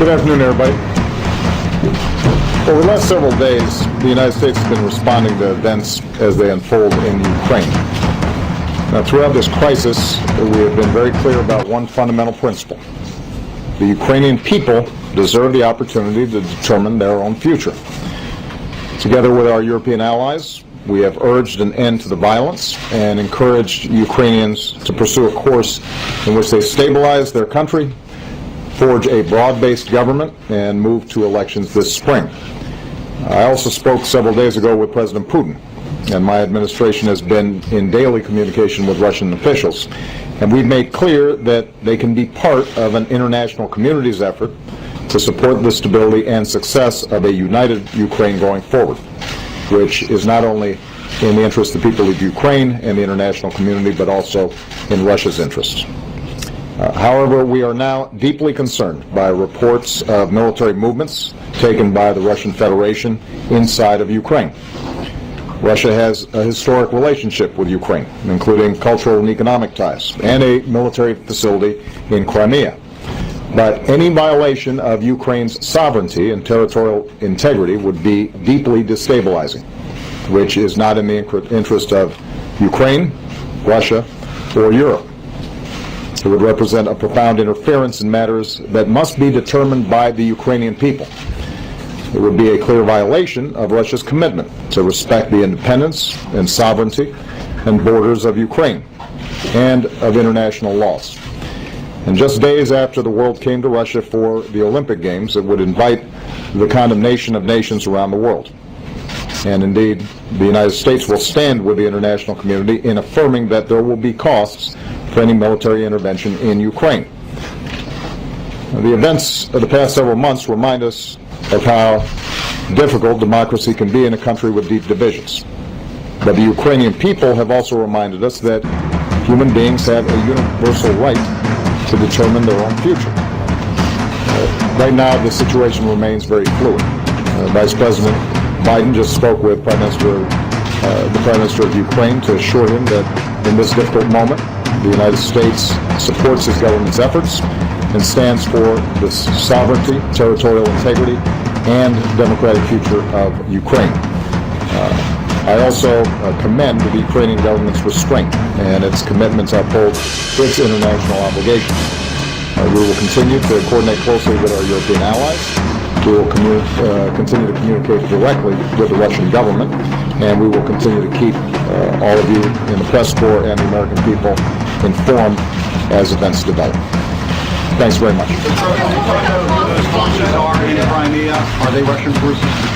Good afternoon, everybody. Over the last several days, the United States has been responding to events as they unfold in Ukraine. Now, throughout this crisis, we have been very clear about one fundamental principle. The Ukrainian people deserve the opportunity to determine their own future. Together with our European allies, we have urged an end to the violence and encouraged Ukrainians to pursue a course in which they stabilize their country, forge a broad-based government, and move to elections this spring. I also spoke several days ago with President Putin, and my administration has been in daily communication with Russian officials, and we've made clear that they can be part of an international community's effort to support the stability and success of a united Ukraine going forward, which is not only in the interest of the people of Ukraine and the international community, but also in Russia's interests. However, we are now deeply concerned by reports of military movements taken by the Russian Federation inside of Ukraine. Russia has a historic relationship with Ukraine, including cultural and economic ties, and a military facility in Crimea. But any violation of Ukraine's sovereignty and territorial integrity would be deeply destabilizing, which is not in the interest of Ukraine, Russia, or Europe. It would represent a profound interference in matters that must be determined by the Ukrainian people. It would be a clear violation of Russia's commitment to respect the independence and sovereignty and borders of Ukraine and of international laws. And just days after the world came to Russia for the Olympic Games, it would invite the condemnation of nations around the world. And indeed, the United States will stand with the international community in affirming that there will be costs for any military intervention in Ukraine. The events of the past several months remind us of how difficult democracy can be in a country with deep divisions. But the Ukrainian people have also reminded us that human beings have a universal right to determine their own future. Right now, the situation remains very fluid. Vice President Biden just spoke with the Prime Minister of Ukraine to assure him that in this difficult moment, the United States supports his government's efforts and stands for the sovereignty, territorial integrity, and democratic future of Ukraine. I also commend the Ukrainian government's restraint and its commitment to uphold its international obligations. We will continue to coordinate closely with our European allies. We will continue to communicate directly with the Russian government, and we will continue to keep all of you in the press corps and the American people informed as events develop. Thanks very much. The forces are in Crimea. Are they Russian forces?